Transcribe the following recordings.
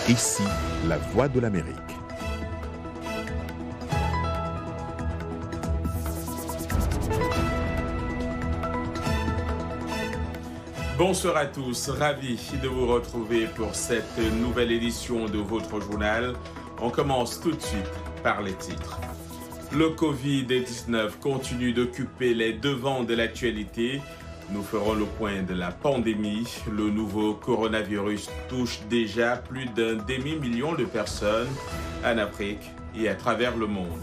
Ici, la voix de l'Amérique. Bonsoir à tous, ravi de vous retrouver pour cette nouvelle édition de votre journal. On commence tout de suite par les titres. Le Covid-19 continue d'occuper les devants de l'actualité. Nous ferons le point de la pandémie. Le nouveau coronavirus touche déjà plus d'un demi-million de personnes en Afrique et à travers le monde.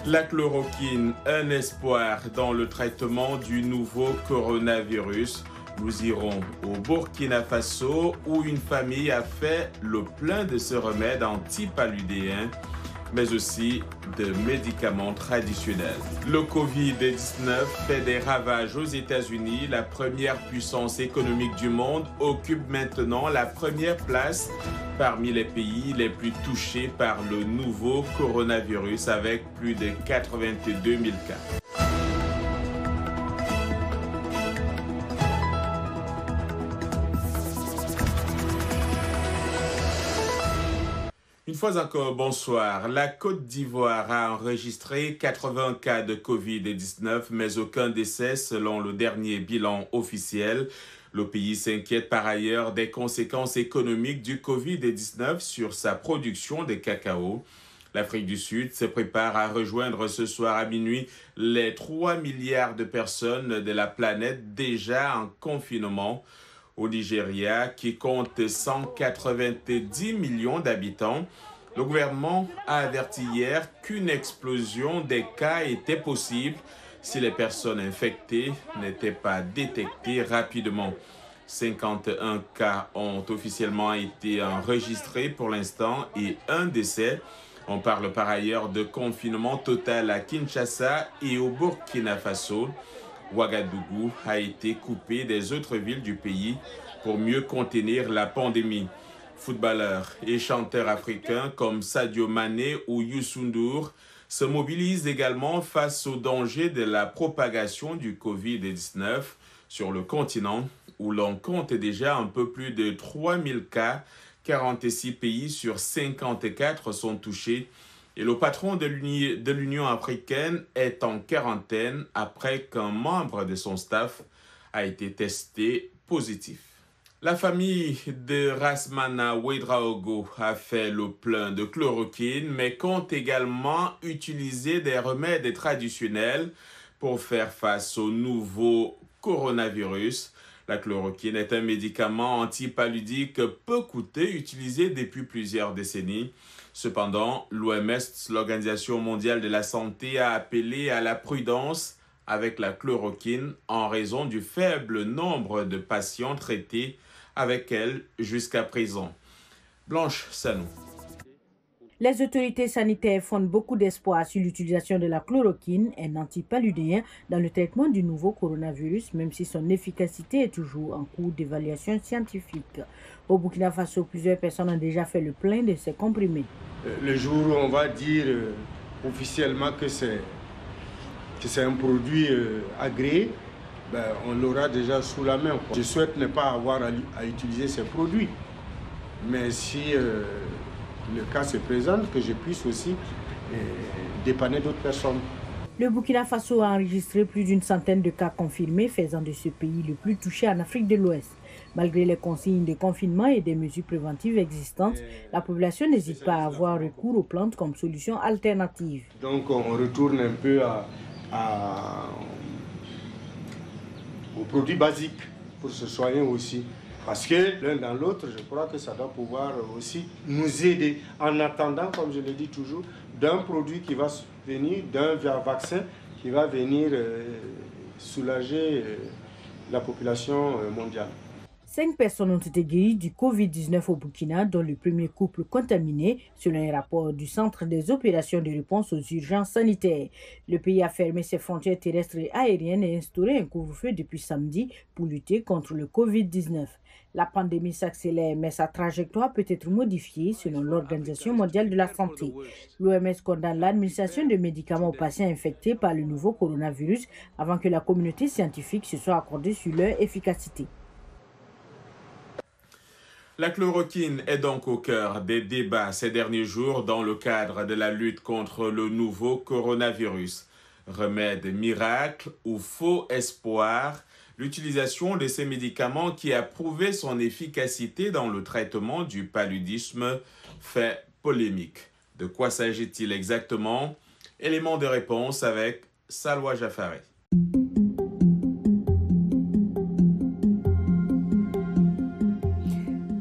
La chloroquine, un espoir dans le traitement du nouveau coronavirus. Nous irons au Burkina Faso où une famille a fait le plein de ce remède antipaludéen, mais aussi de médicaments traditionnels. Le Covid-19 fait des ravages aux États-Unis. La première puissance économique du monde occupe maintenant la première place parmi les pays les plus touchés par le nouveau coronavirus avec plus de 82 000 cas. Une fois encore, bonsoir. La Côte d'Ivoire a enregistré 80 cas de Covid-19, mais aucun décès selon le dernier bilan officiel. Le pays s'inquiète par ailleurs des conséquences économiques du Covid-19 sur sa production de cacao. L'Afrique du Sud se prépare à rejoindre ce soir à minuit les 3 milliards de personnes de la planète déjà en confinement. Au Nigeria, qui compte 190 millions d'habitants, le gouvernement a averti hier qu'une explosion des cas était possible si les personnes infectées n'étaient pas détectées rapidement. 51 cas ont officiellement été enregistrés pour l'instant et un décès. On parle par ailleurs de confinement total à Kinshasa et au Burkina Faso. Ouagadougou a été coupé des autres villes du pays pour mieux contenir la pandémie. Footballeurs et chanteurs africains comme Sadio Mané ou Youssou N'Dour se mobilisent également face au danger de la propagation du Covid-19 sur le continent où l'on compte déjà un peu plus de 3000 cas. 46 pays sur 54 sont touchés. Et le patron de l'Union africaine est en quarantaine après qu'un membre de son staff a été testé positif. La famille de Rasmana Ouedraogo a fait le plein de chloroquine, mais compte également utiliser des remèdes traditionnels pour faire face au nouveau coronavirus. La chloroquine est un médicament antipaludique peu coûteux utilisé depuis plusieurs décennies. Cependant, l'OMS, l'Organisation mondiale de la santé, a appelé à la prudence avec la chloroquine en raison du faible nombre de patients traités avec elle jusqu'à présent. Blanche Sanou. Les autorités sanitaires fondent beaucoup d'espoir sur l'utilisation de la chloroquine, un antipaludéen, dans le traitement du nouveau coronavirus, même si son efficacité est toujours en cours d'évaluation scientifique. Au Burkina Faso, plusieurs personnes ont déjà fait le plein de ces comprimés. Le jour où on va dire officiellement que c'est un produit agréé, on l'aura déjà sous la main. Je souhaite ne pas avoir à utiliser ces produits, mais si le cas se présente, que je puisse aussi dépanner d'autres personnes. Le Burkina Faso a enregistré plus d'une centaine de cas confirmés, faisant de ce pays le plus touché en Afrique de l'Ouest. Malgré les consignes de confinement et des mesures préventives existantes, la population n'hésite pas à avoir recours aux plantes comme solution alternative. Donc on retourne un peu aux produits basiques pour se soigner aussi. Parce que l'un dans l'autre, je crois que ça doit pouvoir aussi nous aider en attendant, comme je le dis toujours, d'un produit qui va venir, d'un vaccin qui va venir soulager la population mondiale. 5 personnes ont été guéries du Covid-19 au Burkina, dont le premier couple contaminé, selon un rapport du Centre des opérations de réponse aux urgences sanitaires. Le pays a fermé ses frontières terrestres et aériennes et instauré un couvre-feu depuis samedi pour lutter contre le Covid-19. La pandémie s'accélère, mais sa trajectoire peut être modifiée selon l'Organisation mondiale de la santé. L'OMS condamne l'administration de médicaments aux patients infectés par le nouveau coronavirus avant que la communauté scientifique se soit accordée sur leur efficacité. La chloroquine est donc au cœur des débats ces derniers jours dans le cadre de la lutte contre le nouveau coronavirus. Remède miracle ou faux espoir, l'utilisation de ces médicaments qui a prouvé son efficacité dans le traitement du paludisme fait polémique. De quoi s'agit-il exactement? Élément de réponse avec Salwa Jafari.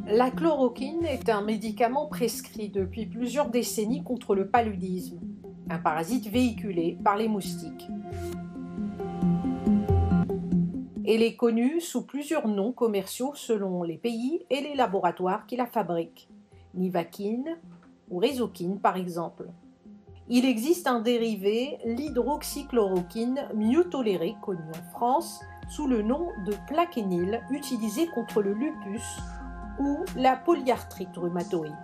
La chloroquine est un médicament prescrit depuis plusieurs décennies contre le paludisme, un parasite véhiculé par les moustiques. Elle est connue sous plusieurs noms commerciaux selon les pays et les laboratoires qui la fabriquent, Nivaquine ou Résoquine par exemple. Il existe un dérivé, l'hydroxychloroquine, mieux toléré, connu en France sous le nom de Plaquenil, utilisé contre le lupus ou la polyarthrite rhumatoïde.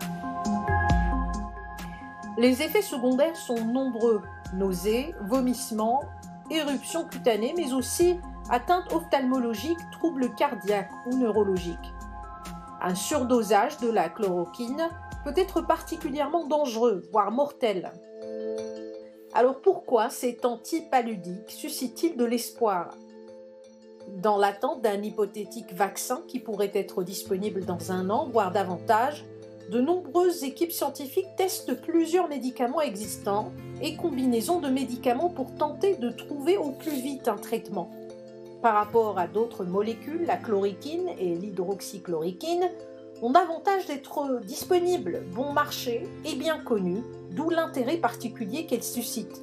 Les effets secondaires sont nombreux, nausées, vomissements, éruptions cutanées, mais aussi atteintes ophtalmologiques, troubles cardiaques ou neurologiques. Un surdosage de la chloroquine peut être particulièrement dangereux, voire mortel. Alors pourquoi cet antipaludique suscite-t-il de l'espoir ? Dans l'attente d'un hypothétique vaccin qui pourrait être disponible dans 1 an, voire davantage, de nombreuses équipes scientifiques testent plusieurs médicaments existants et combinaisons de médicaments pour tenter de trouver au plus vite un traitement. Par rapport à d'autres molécules, la chloroquine et l'hydroxychloroquine ont l'avantage d'être disponibles, bon marché et bien connues, d'où l'intérêt particulier qu'elles suscitent.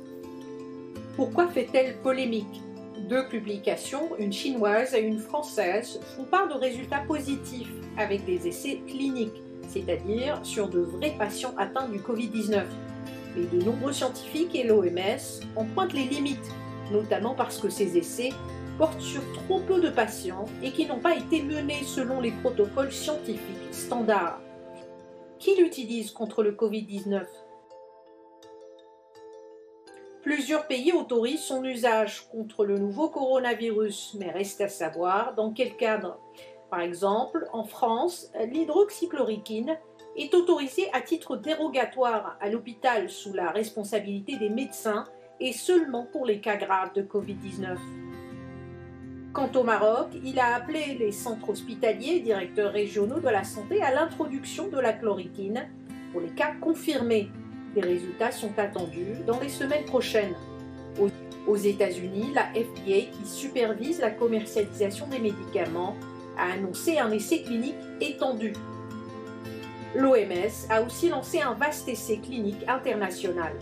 Pourquoi fait-elle polémique ? 2 publications, une chinoise et une française, font part de résultats positifs avec des essais cliniques, c'est-à-dire sur de vrais patients atteints du Covid-19. Mais de nombreux scientifiques et l'OMS en pointent les limites, notamment parce que ces essais portent sur trop peu de patients et qui n'ont pas été menés selon les protocoles scientifiques standards. Qui l'utilise contre le Covid-19 ? Plusieurs pays autorisent son usage contre le nouveau coronavirus, mais reste à savoir dans quel cadre. Par exemple, en France, l'hydroxychloroquine est autorisée à titre dérogatoire à l'hôpital sous la responsabilité des médecins et seulement pour les cas graves de Covid-19. Quant au Maroc, il a appelé les centres hospitaliers et directeurs régionaux de la santé à l'introduction de la chloroquine pour les cas confirmés. Les résultats sont attendus dans les semaines prochaines. Aux États-Unis, la FDA, qui supervise la commercialisation des médicaments, a annoncé un essai clinique étendu. L'OMS a aussi lancé un vaste essai clinique international.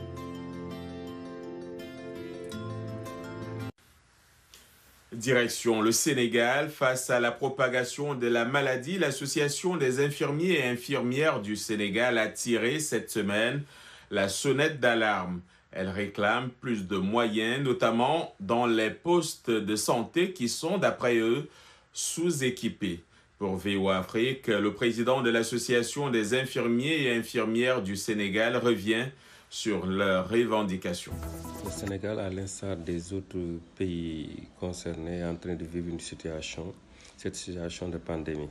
Direction le Sénégal, face à la propagation de la maladie, l'Association des infirmiers et infirmières du Sénégal a tiré cette semaine la sonnette d'alarme. Elle réclame plus de moyens, notamment dans les postes de santé qui sont, d'après eux, sous-équipés. Pour VOA Afrique, le président de l'Association des infirmiers et infirmières du Sénégal revient sur leurs revendications. Le Sénégal, à l'instar des autres pays concernés, est en train de vivre cette situation de pandémie.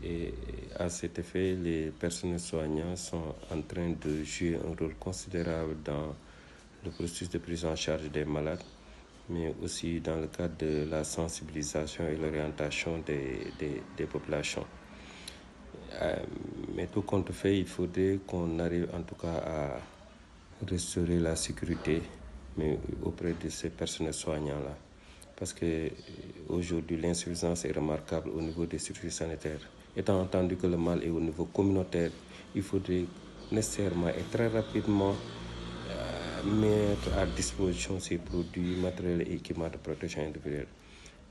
Et à cet effet, les personnels soignants sont en train de jouer un rôle considérable dans le processus de prise en charge des malades, mais aussi dans le cadre de la sensibilisation et l'orientation des populations. Mais tout compte fait, il faudrait qu'on arrive en tout cas à restaurer la sécurité, mais auprès de ces personnels soignants-là. Parce qu'aujourd'hui, l'insuffisance est remarquable au niveau des structures sanitaires. Étant entendu que le mal est au niveau communautaire, il faudrait nécessairement et très rapidement mettre à disposition ces produits, matériels et équipements de protection individuelle,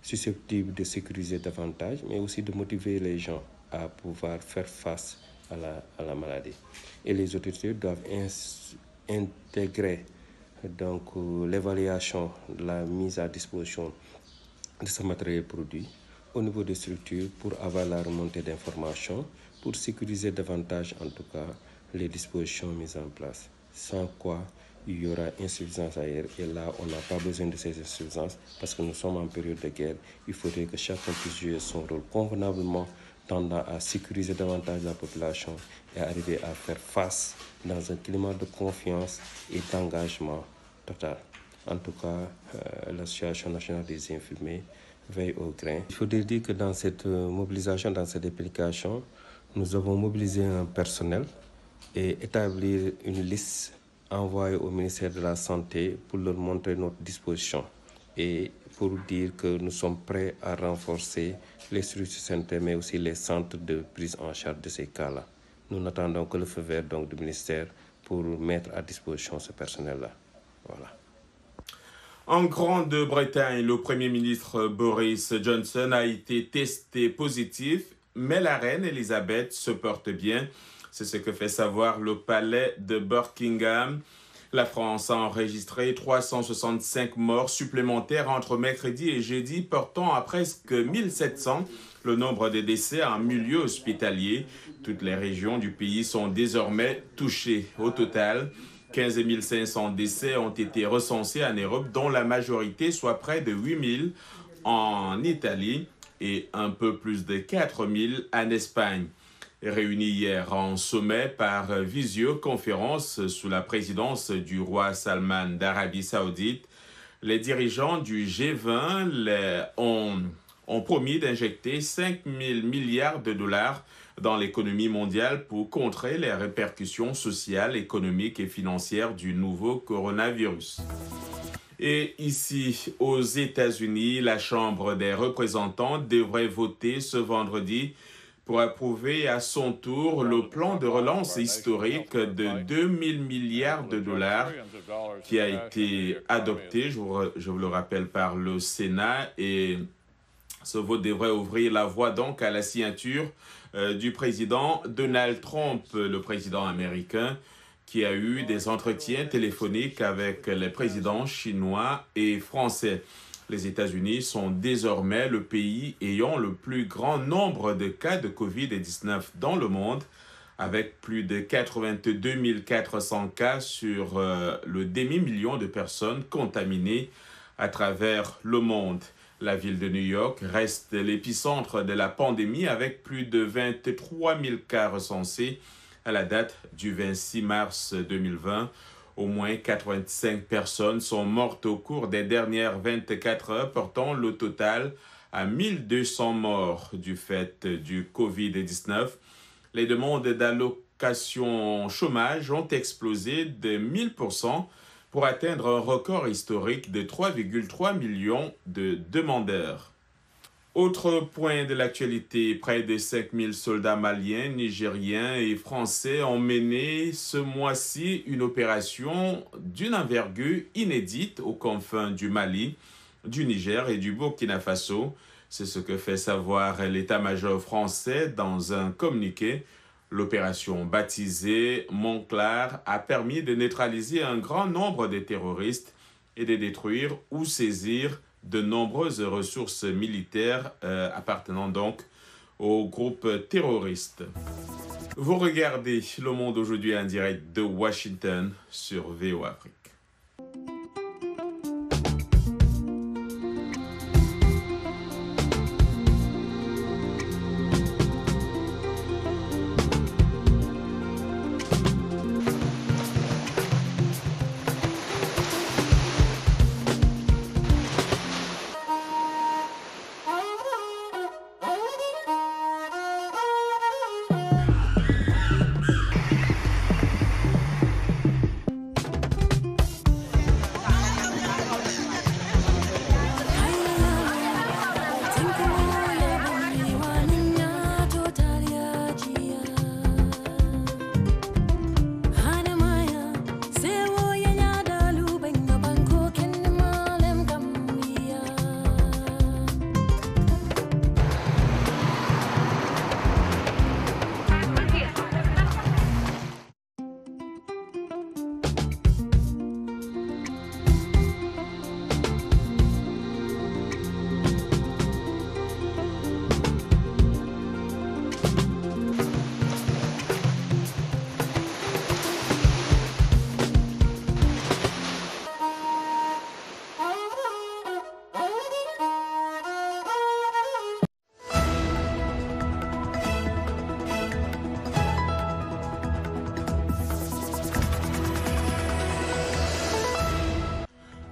susceptibles de sécuriser davantage, mais aussi de motiver les gens à pouvoir faire face à la maladie. Et les autorités doivent intégrer donc l'évaluation de la mise à disposition de ce matériel produit au niveau des structures pour avoir la remontée d'informations, pour sécuriser davantage en tout cas les dispositions mises en place. Sans quoi il y aura insuffisance ailleurs. Et là, on n'a pas besoin de ces insuffisances parce que nous sommes en période de guerre. Il faudrait que chacun puisse jouer son rôle convenablement tendant à sécuriser davantage la population et arriver à faire face dans un climat de confiance et d'engagement total. En tout cas, l'Association nationale des infirmiers veille au grain. Il faut dire que dans cette mobilisation, dans cette application, nous avons mobilisé un personnel et établi une liste envoyée au ministère de la Santé pour leur montrer notre disposition et pour dire que nous sommes prêts à renforcer les structures sanitaires, mais aussi les centres de prise en charge de ces cas-là. Nous n'attendons que le feu vert donc, du ministère pour mettre à disposition ce personnel-là. Voilà. En Grande-Bretagne, le Premier ministre Boris Johnson a été testé positif, mais la reine Elisabeth se porte bien. C'est ce que fait savoir le palais de Buckingham. La France a enregistré 365 morts supplémentaires entre mercredi et jeudi, portant à presque 1700 le nombre de décès en milieu hospitalier. Toutes les régions du pays sont désormais touchées. Au total, 15 500 décès ont été recensés en Europe, dont la majorité, soit près de 8 000 en Italie et un peu plus de 4 000 en Espagne. Réunis hier en sommet par visioconférence sous la présidence du roi Salman d'Arabie Saoudite, les dirigeants du G20 ont promis d'injecter 5 000 milliards de dollars dans l'économie mondiale pour contrer les répercussions sociales, économiques et financières du nouveau coronavirus. Et ici, aux États-Unis, la Chambre des représentants devrait voter ce vendredi pour approuver à son tour le plan de relance historique de 2 000 milliards de dollars qui a été adopté, je vous le rappelle, par le Sénat. Et ce vote devrait ouvrir la voie donc à la signature du président Donald Trump, le président américain, qui a eu des entretiens téléphoniques avec les présidents chinois et français. Les États-Unis sont désormais le pays ayant le plus grand nombre de cas de Covid-19 dans le monde, avec plus de 82 400 cas sur le demi-million de personnes contaminées à travers le monde. La ville de New York reste l'épicentre de la pandémie avec plus de 23 000 cas recensés à la date du 26 mars 2020. Au moins 85 personnes sont mortes au cours des dernières 24 heures, portant le total à 1200 morts du fait du Covid-19. Les demandes d'allocation chômage ont explosé de 1000% pour atteindre un record historique de 3,3 millions de demandeurs. Autre point de l'actualité, près de 5000 soldats maliens, nigériens et français ont mené ce mois-ci une opération d'une envergure inédite aux confins du Mali, du Niger et du Burkina Faso. C'est ce que fait savoir l'état-major français dans un communiqué. L'opération baptisée Montclar a permis de neutraliser un grand nombre de terroristes et de détruire ou saisir de nombreuses ressources militaires appartenant donc au groupe terroriste. Vous regardez Le Monde aujourd'hui en direct de Washington sur VOA Afrique.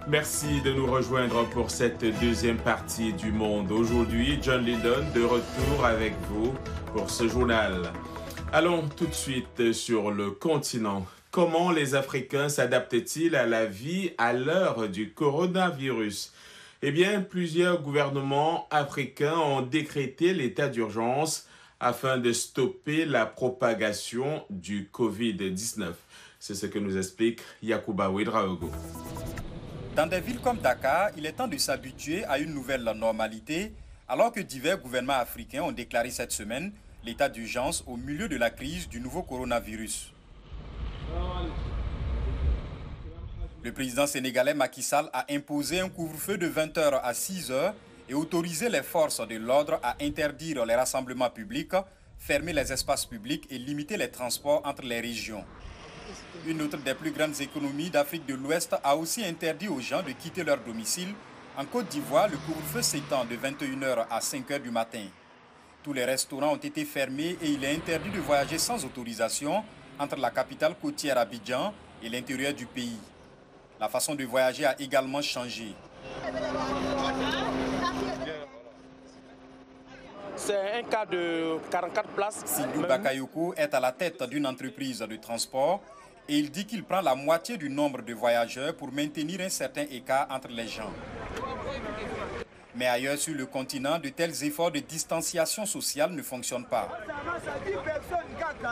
Merci de nous rejoindre pour cette deuxième partie du Monde. Aujourd'hui, John Lydon de retour avec vous pour ce journal. Allons tout de suite sur le continent. Comment les Africains s'adaptent-ils à la vie à l'heure du coronavirus? Eh bien, plusieurs gouvernements africains ont décrété l'état d'urgence afin de stopper la propagation du Covid-19. C'est ce que nous explique Yacouba Ouedraogo. Dans des villes comme Dakar, il est temps de s'habituer à une nouvelle normalité, alors que divers gouvernements africains ont déclaré cette semaine l'état d'urgence au milieu de la crise du nouveau coronavirus. Le président sénégalais Macky Sall a imposé un couvre-feu de 20h à 6h et autorisé les forces de l'ordre à interdire les rassemblements publics, fermer les espaces publics et limiter les transports entre les régions. Une autre des plus grandes économies d'Afrique de l'Ouest a aussi interdit aux gens de quitter leur domicile. En Côte d'Ivoire, le couvre-feu s'étend de 21h à 5h du matin. Tous les restaurants ont été fermés et il est interdit de voyager sans autorisation entre la capitale côtière Abidjan et l'intérieur du pays. La façon de voyager a également changé. C'est un cas de 44 places. Sindou Bakayoko est à la tête d'une entreprise de transport et il dit qu'il prend la moitié du nombre de voyageurs pour maintenir un certain écart entre les gens. Mais ailleurs sur le continent, de tels efforts de distanciation sociale ne fonctionnent pas.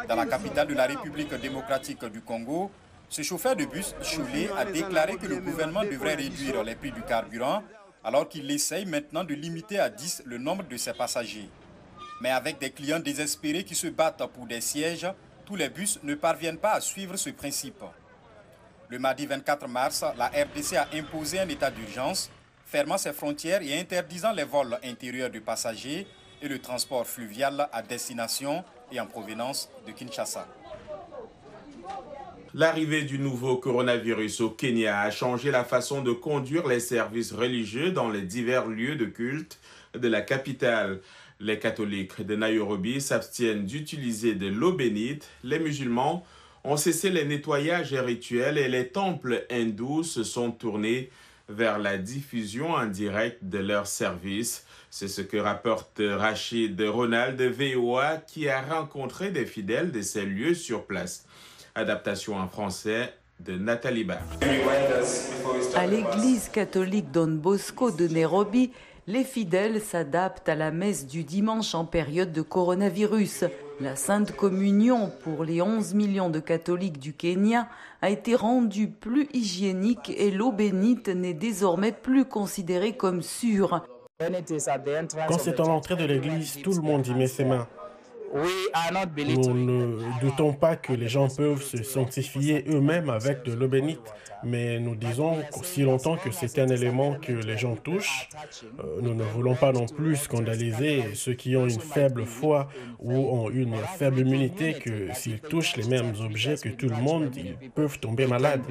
Dans la capitale de la République démocratique du Congo, ce chauffeur de bus Choulé a déclaré que le gouvernement devrait réduire les prix du carburant alors qu'il essaye maintenant de limiter à 10 le nombre de ses passagers. Mais avec des clients désespérés qui se battent pour des sièges, tous les bus ne parviennent pas à suivre ce principe. Le mardi 24 mars, la RDC a imposé un état d'urgence, fermant ses frontières et interdisant les vols intérieurs de passagers et le transport fluvial à destination et en provenance de Kinshasa. L'arrivée du nouveau coronavirus au Kenya a changé la façon de conduire les services religieux dans les divers lieux de culte de la capitale. Les catholiques de Nairobi s'abstiennent d'utiliser de l'eau bénite. Les musulmans ont cessé les nettoyages rituels et les temples hindous se sont tournés vers la diffusion en direct de leurs services. C'est ce que rapporte Rachid Ronald de VOA qui a rencontré des fidèles de ces lieux sur place. Adaptation en français de Nathalie Barr. À l'église catholique Don Bosco de Nairobi, les fidèles s'adaptent à la messe du dimanche en période de coronavirus. La Sainte Communion pour les 11 millions de catholiques du Kenya a été rendue plus hygiénique et l'eau bénite n'est désormais plus considérée comme sûre. Quand c'est à l'entrée de l'église, tout le monde y met ses mains. Nous ne doutons pas que les gens peuvent se sanctifier eux-mêmes avec de l'eau bénite, mais nous disons qu'aussi longtemps que c'est un élément que les gens touchent, nous ne voulons pas non plus scandaliser ceux qui ont une faible foi ou ont une faible immunité, que s'ils touchent les mêmes objets que tout le monde, ils peuvent tomber malades.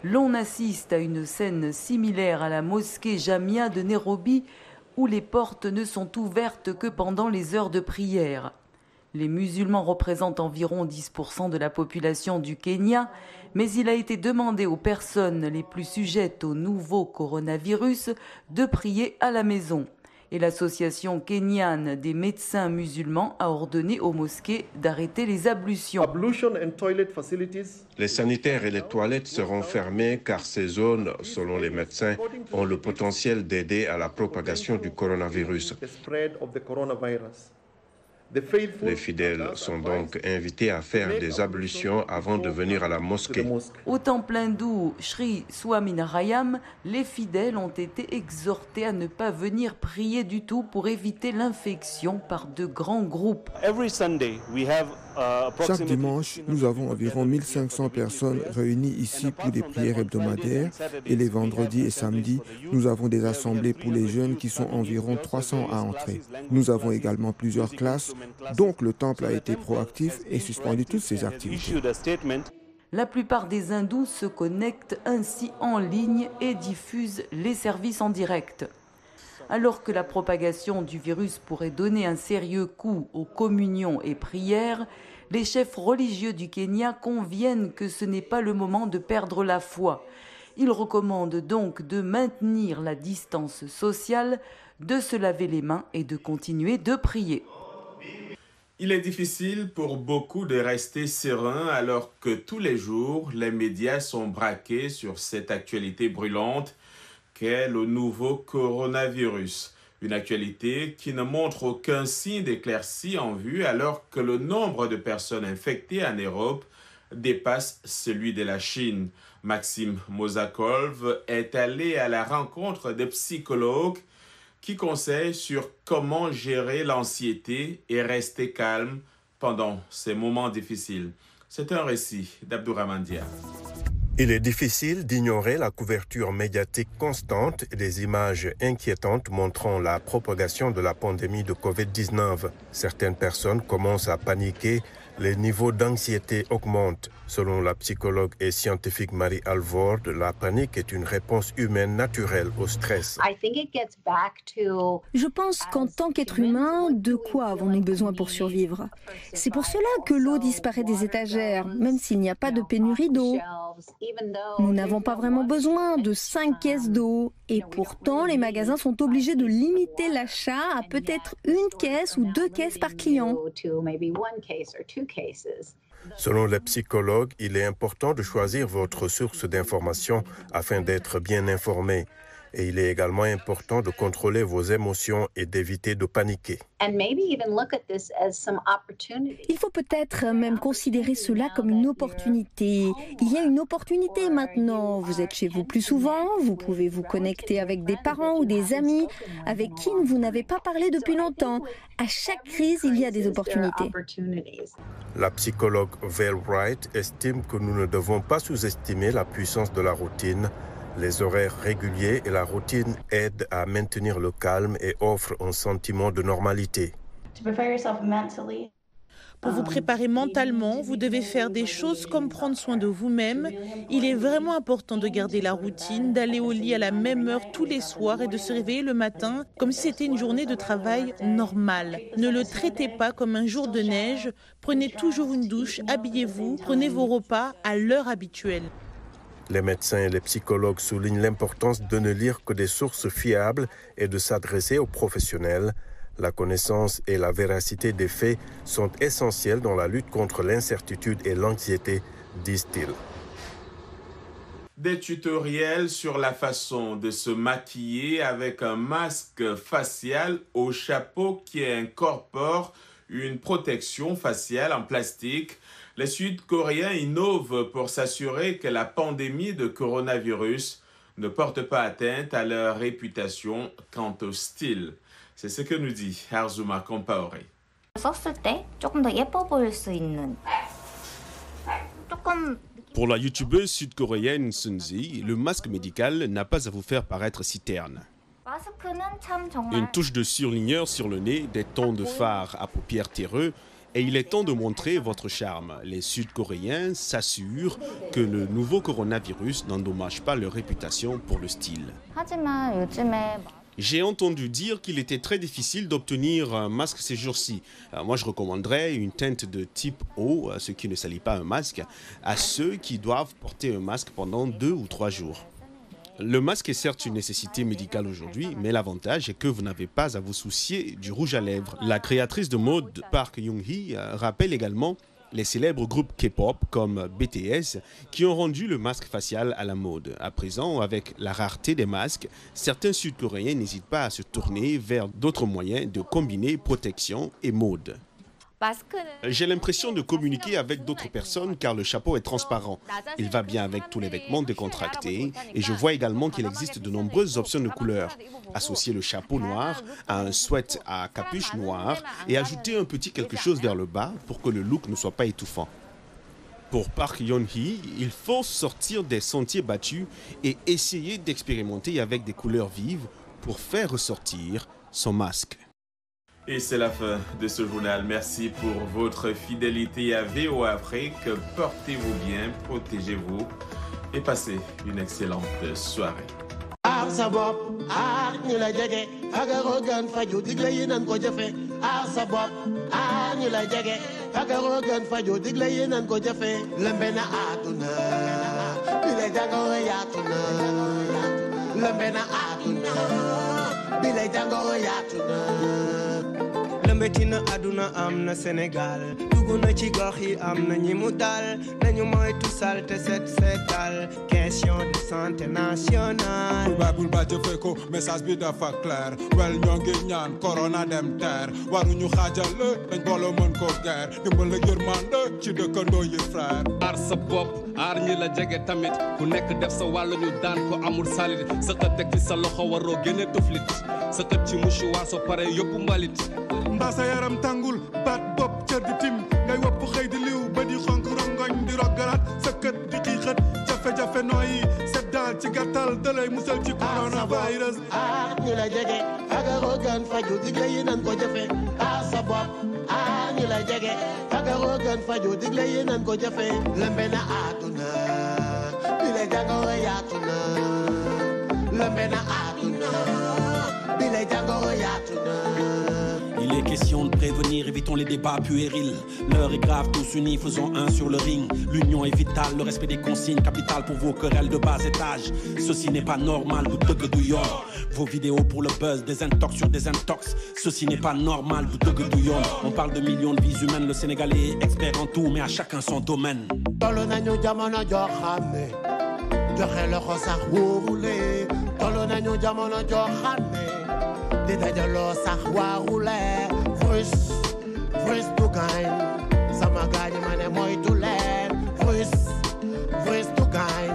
L'on assiste à une scène similaire à la mosquée Jamia de Nairobi, où les portes ne sont ouvertes que pendant les heures de prière. Les musulmans représentent environ 10% de la population du Kenya, mais il a été demandé aux personnes les plus sujettes au nouveau coronavirus de prier à la maison. Et l'association kenyane des médecins musulmans a ordonné aux mosquées d'arrêter les ablutions. Les sanitaires et les toilettes seront fermées car ces zones, selon les médecins, ont le potentiel d'aider à la propagation du coronavirus. Les fidèles sont donc invités à faire des ablutions avant de venir à la mosquée. Au temple hindou Sri Swaminarayan, les fidèles ont été exhortés à ne pas venir prier du tout pour éviter l'infection par de grands groupes. Chaque dimanche, nous avons environ 1500 personnes réunies ici pour des prières hebdomadaires et les vendredis et samedis, nous avons des assemblées pour les jeunes qui sont environ 300 à entrer. Nous avons également plusieurs classes, donc le temple a été proactif et suspendu toutes ses activités. La plupart des hindous se connectent ainsi en ligne et diffusent les services en direct. Alors que la propagation du virus pourrait donner un sérieux coup aux communions et prières, les chefs religieux du Kenya conviennent que ce n'est pas le moment de perdre la foi. Il recommande donc de maintenir la distance sociale, de se laver les mains et de continuer de prier. Il est difficile pour beaucoup de rester serein alors que tous les jours, les médias sont braqués sur cette actualité brûlante qu'est le nouveau coronavirus. Une actualité qui ne montre aucun signe d'éclaircie en vue alors que le nombre de personnes infectées en Europe dépasse celui de la Chine. Maxime Mozakov est allé à la rencontre des psychologues qui conseille sur comment gérer l'anxiété et rester calme pendant ces moments difficiles. C'est un récit d'Abdourahmane Dia. Il est difficile d'ignorer la couverture médiatique constante et des images inquiétantes montrant la propagation de la pandémie de Covid-19. Certaines personnes commencent à paniquer, les niveaux d'anxiété augmentent. Selon la psychologue et scientifique Marie Alvord, la panique est une réponse humaine naturelle au stress. Je pense qu'en tant qu'être humain, de quoi avons-nous besoin pour survivre? C'est pour cela que l'eau disparaît des étagères, même s'il n'y a pas de pénurie d'eau. Nous n'avons pas vraiment besoin de 5 caisses d'eau. Et pourtant, les magasins sont obligés de limiter l'achat à peut-être 1 caisse ou 2 caisses par client. Selon les psychologues, il est important de choisir votre source d'information afin d'être bien informé. Et il est également important de contrôler vos émotions et d'éviter de paniquer. Il faut peut-être même considérer cela comme une opportunité. Il y a une opportunité maintenant. Vous êtes chez vous plus souvent, vous pouvez vous connecter avec des parents ou des amis avec qui vous n'avez pas parlé depuis longtemps. À chaque crise, il y a des opportunités. La psychologue Val Wright estime que nous ne devons pas sous-estimer la puissance de la routine. Les horaires réguliers et la routine aident à maintenir le calme et offrent un sentiment de normalité. Pour vous préparer mentalement, vous devez faire des choses comme prendre soin de vous-même. Il est vraiment important de garder la routine, d'aller au lit à la même heure tous les soirs et de se réveiller le matin comme si c'était une journée de travail normale. Ne le traitez pas comme un jour de neige. Prenez toujours une douche, habillez-vous, prenez vos repas à l'heure habituelle. Les médecins et les psychologues soulignent l'importance de ne lire que des sources fiables et de s'adresser aux professionnels. La connaissance et la véracité des faits sont essentielles dans la lutte contre l'incertitude et l'anxiété, disent-ils. Des tutoriels sur la façon de se maquiller avec un masque facial au chapeau qui incorpore une protection faciale en plastique. Les Sud-Coréens innovent pour s'assurer que la pandémie de coronavirus ne porte pas atteinte à leur réputation quant au style. C'est ce que nous dit Harzuma Compaoré. Pour la youtubeuse sud-coréenne Sunzi, le masque médical n'a pas à vous faire paraître si terne. Une touche de surligneur sur le nez, des tons de fard à paupières terreux, et il est temps de montrer votre charme. Les Sud-Coréens s'assurent que le nouveau coronavirus n'endommage pas leur réputation pour le style. J'ai entendu dire qu'il était très difficile d'obtenir un masque ces jours-ci. Moi, je recommanderais une teinte de type O, ce qui ne salit pas un masque, à ceux qui doivent porter un masque pendant 2 ou 3 jours. Le masque est certes une nécessité médicale aujourd'hui, mais l'avantage est que vous n'avez pas à vous soucier du rouge à lèvres. La créatrice de mode Park Young-hee rappelle également les célèbres groupes K-pop comme BTS qui ont rendu le masque facial à la mode. À présent, avec la rareté des masques, certains Sud-Coréens n'hésitent pas à se tourner vers d'autres moyens de combiner protection et mode. J'ai l'impression de communiquer avec d'autres personnes car le chapeau est transparent. Il va bien avec tous les vêtements décontractés et je vois également qu'il existe de nombreuses options de couleurs. Associer le chapeau noir à un sweat à capuche noire et ajouter un petit quelque chose vers le bas pour que le look ne soit pas étouffant. Pour Park Yeon-hee, il faut sortir des sentiers battus et essayer d'expérimenter avec des couleurs vives pour faire ressortir son masque. Et c'est la fin de ce journal. Merci pour votre fidélité à VOA Afrique. Portez-vous bien, protégez-vous et passez une excellente soirée. bile jangoro yaatu na lëmbe na àdduna bile jangoro yaatu na lëmbeti na àdduna am na Sénégal dugg na ci gox yi am na ñi mu dal nañu moytu salte set setal question de santé nationale bul ba jëfe ko message bi dafa clair wel ñoo ngi ñaan corona dem teer waruñu xaajal dañ booloo mën ko guerre dimbal ak yërmande ci dëkkandoo yi frère aar sa bopp aar ñi la jege tamit ku nekk def sa wàll ñu daan ko amul salit sa xët teg ci sa loxo waroo génne tuflit sa xët ci mouchoir soo pare yóbbu mbalit mbaa sa yaram tàngul baat bopp cër di tim ngay wopp xëy di liw ba di xonk rongoñ di roggalaat sa kët di xiixat jafe-jafe nooyi set daal ci gàttal dalay musal ci coronavirus aar ñi la jege fagaroo gën faju digle yi nan ko jëfe aar sa bopp aar ñi la jege fagaroo gën faju digle yi nan ko jëfe lëmbe na àdduna bile jangoro yaatu na lëmbe na àdduna bile jangoro yaatu na. Il est question de prévenir, évitons les débats puérils. L'heure est grave, tous unis, faisons un sur le ring. L'union est vitale, le respect des consignes, capital pour vos querelles de bas étage. Ceci n'est pas normal, vous dug du yon. Vos vidéos pour le buzz, des intox sur des intox. Ceci n'est pas normal, vous dug du yon. On parle de millions de vies humaines, le Sénégalais est expert en tout, mais à chacun son domaine. Tolo nañu jamono joo xam ne joxe loxo sax wóorule. Tolo nañu jamono joo xam ne di dajaloo sax waarule. Frus tu gain sama gaañ ma ne moytu leen frus tu gain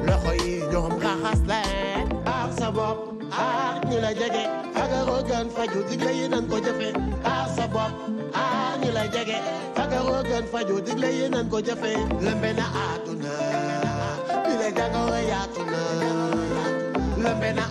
loxo yi ñoom raxas leen aar sa bopp aar ñi la jege fagaroo gën faju digle yi nan ko jëfe aar sa bopp aar ñi la jege fagaroo gën faju digle yi nan ko jëfe lëmbe na àdduna bile jangoro yaatu na lëmbe na